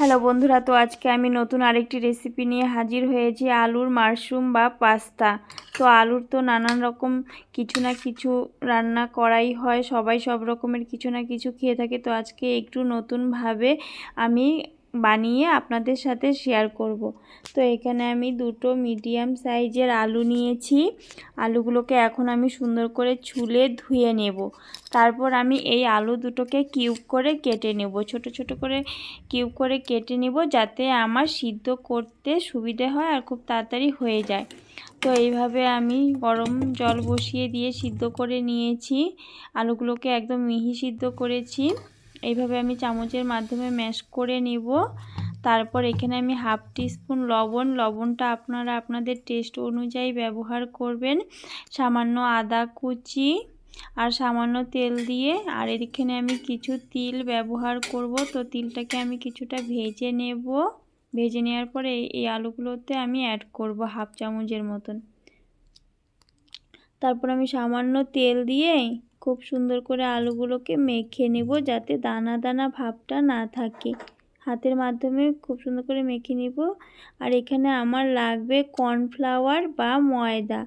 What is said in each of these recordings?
Hello বন্ধুরা, তো আজকে আমি নতুন আরেকটি রেসিপি নিয়ে হাজির হয়েছি, আলুর মাশরুম বা পাস্তা। তো আলুর তো নানান রকম কিছু না কিছু রান্না করাই হয়, সবাই সব রকমের কিছু না কিছু খেয়ে থাকে। তো আজকে একটু নতুনভাবে আমি বানিয়ে আপনাদের সাথে শেয়ার করব। তো এখানে আমি দুটো মিডিয়াম সাইজের আলু নিয়েছি। আলুগুলোকে এখন আমি সুন্দর করে ছুলে ধুয়ে নেব। তারপর আমি এই আলু দুটোকে কিউব করে কেটে নেব, ছোট ছোট করে কিউব করে কেটে নিব, যাতে আমার সিদ্ধ করতে সুবিধে হয় আর খুব তাড়াতাড়ি হয়ে যায়। তো এইভাবে আমি গরম জল বসিয়ে দিয়ে সিদ্ধ করে নিয়েছি। আলুগুলোকে একদম মিহি সিদ্ধ করেছি। এইভাবে আমি চামচের মাধ্যমে ম্যাশ করে নিব। তারপর এখানে আমি হাফ টিস্পুন লবণটা আপনারা আপনাদের টেস্ট অনুযায়ী ব্যবহার করবেন। সামান্য আদা কুচি আর সামান্য তেল দিয়ে, আর এখানে আমি কিছু তিল ব্যবহার করব। তো তিলটাকে আমি কিছুটা ভেজে নেব। ভেজে নেওয়ার পরে এই আলুগুলোতে আমি অ্যাড করব হাফ চামচের মতন। তারপর আমি সামান্য তেল দিয়ে খুব সুন্দর করে আলুগুলোকে মেখে নেব, যাতে দানা দানা ভাবটা না থাকে। হাতের মাধ্যমে খুব সুন্দর করে মেখে নিব। আর এখানে আমার লাগবে কর্নফ্লাওয়ার বা ময়দা।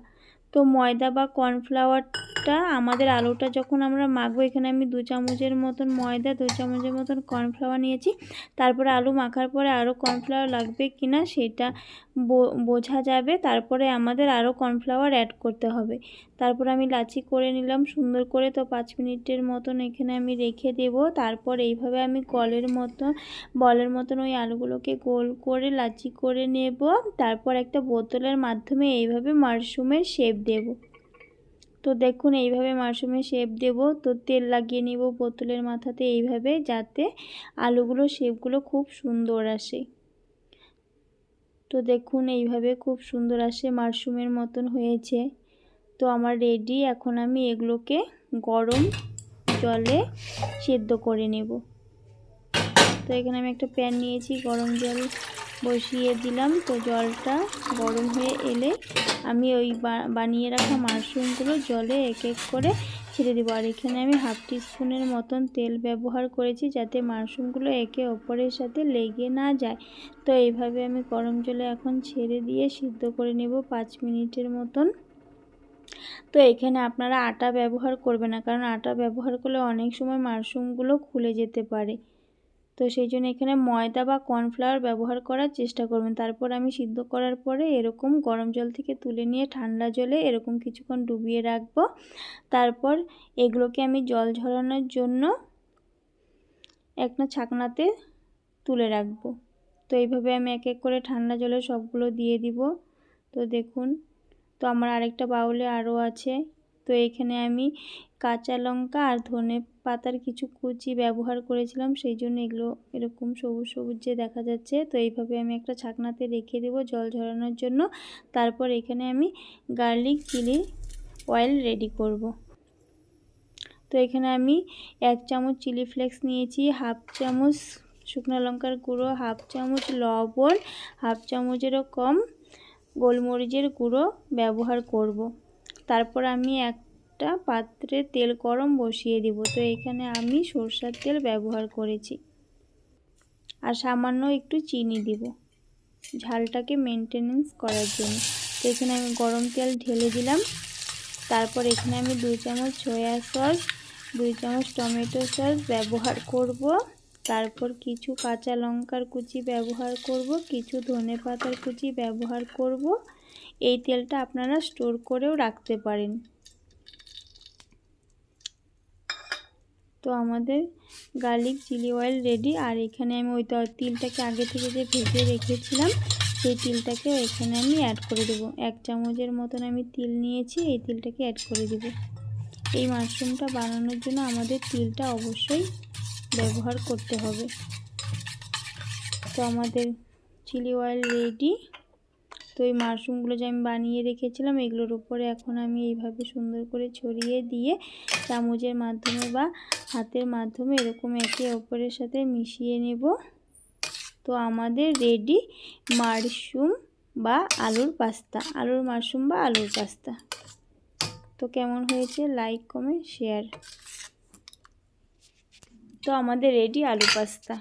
তো ময়দা বা কর্নফ্লাওয়ারটা আমাদের আলুটা যখন আমরা মাখবো, এখানে আমি 2 চামচের মতন ময়দা 2 চামচের মতন কর্নফ্লাওয়ার নিয়েছি। তারপরে আলু মাখার পরে আরও কর্নফ্লাওয়ার লাগবে কিনা সেটা বোঝা যাবে। তারপরে আমাদের আরও কর্নফ্লাওয়ার অ্যাড করতে হবে। তারপর আমি লাচি করে নিলাম সুন্দর করে। তো 5 মিনিটের মতন এখানে আমি রেখে দেব। তারপর এইভাবে আমি বলের মতন ওই আলুগুলোকে গোল করে লাচি করে নেব। তারপর একটা বোতলের মাধ্যমে এইভাবে মাশরুমের শেপ দেব। তো দেখুন এইভাবে মাশরুমের শেপ দেব। তো তেল লাগিয়ে নিব বোতলের মাথাতে এইভাবে, যাতে আলুগুলো শেপগুলো খুব সুন্দর আসে। তো দেখুন এইভাবে খুব সুন্দর আসে, মাশরুমের মতন হয়েছে। তো আমার রেডি। এখন আমি এগুলোকে গরম জলে সেদ্ধ করে নেব। তো এখানে আমি একটা প্যান নিয়েছি, গরম জল বসিয়ে দিলাম। তো জলটা গরম হয়ে এলে আমি ওই বানিয়ে রাখা মাশরুমগুলো জলে এক এক করে ছেড়ে দেবো। আর এখানে আমি হাফ টিস্পুনের মতন তেল ব্যবহার করেছি, যাতে মাশরুমগুলো একে অপরের সাথে লেগে না যায়। তো এইভাবে আমি গরম জলে এখন ছেড়ে দিয়ে সিদ্ধ করে নেব 5 মিনিটের মতন। তো এখানে আপনারা আটা ব্যবহার করবেন না, কারণ আটা ব্যবহার করলে অনেক সময় মাশরুমগুলো খুলে যেতে পারে। তো সেই জন্য এখানে ময়দা বা কর্নফ্লাওয়ার ব্যবহার করার চেষ্টা করবেন। তারপর আমি সিদ্ধ করার পরে এরকম গরম জল থেকে তুলে নিয়ে ঠান্ডা জলে এরকম কিছুক্ষণ ডুবিয়ে রাখবো। তারপর এগুলোকে আমি জল ঝরানোর জন্য একটা ছাকনাতে তুলে রাখবো। তো এইভাবে আমি এক এক করে ঠান্ডা জলে সবগুলো দিয়ে দিব। তো দেখুন, তো আমার আরেকটা বাউলে আরও আছে। তো এখানে আমি কাঁচা লঙ্কা আর ধনে পাতার কিছু কুচি ব্যবহার করেছিলাম, সেই জন্য এগুলো এরকম সবুজ সবুজ যে দেখা যাচ্ছে। তো এইভাবে আমি একটা ছাকনাতে রেখে দেব জল ঝরানোর জন্য। তারপর এখানে আমি গার্লিক চিলি অয়েল রেডি করব। তো এখানে আমি 1 চামচ চিলি ফ্লেক্স নিয়েছি, হাফ চামচ শুকনো লঙ্কার গুঁড়ো, হাফ চামচ লবণ, হাফ চামচেরও কম গোলমরিচের গুঁড়ো ব্যবহার করব। তারপর আমি একটা পাত্রে তেল গরম বসিয়ে দিব। তো এখানে আমি সরষের তেল ব্যবহার করেছি, আর সামান্য একটু চিনি দিব ঝালটাকে মেনটেনেন্স করার জন্য। তো এখানে আমি গরম তেল ঢেলে দিলাম। তারপর এখানে আমি 2 চামচ সয়া সস, 2 চামচ টমেটো সস ব্যবহার করব। তারপর কিছু কাঁচা লঙ্কার কুচি ব্যবহার করব, কিছু ধনেপাতার কুচি ব্যবহার করব। এই তেলটা আপনারা স্টোর করেও রাখতে পারেন। তো আমাদের গার্লিক চিলি অয়েল রেডি। আর এখানে আমি ওই তিলটাকে আগে থেকে যে ভেজে রেখেছিলাম, সেই তিলটাকে এখানে আমি অ্যাড করে দেব। 1 চামচের মতন আমি তিল নিয়েছি, এই তিলটাকে অ্যাড করে দেব। এই মাশরুমটা বানানোর জন্য আমাদের তিলটা অবশ্যই ব্যবহার করতে হবে। তো আমাদের চিলি অয়েল রেডি। তো এই মাশরুমগুলো যে আমি বানিয়ে রেখেছিলাম, এগুলোর উপরে এখন আমি এইভাবে সুন্দর করে ছড়িয়ে দিয়ে চামচের মাধ্যমে বা হাতের মাধ্যমে এরকম একে অপরের সাথে মিশিয়ে নেব। তো আমাদের রেডি মাশরুম বা আলুর পাস্তা, আলুর মাশরুম বা আলুর পাস্তা। তো কেমন হয়েছে লাইক কমেন্ট শেয়ার। তো আমাদের রেডি আলু পাস্তা।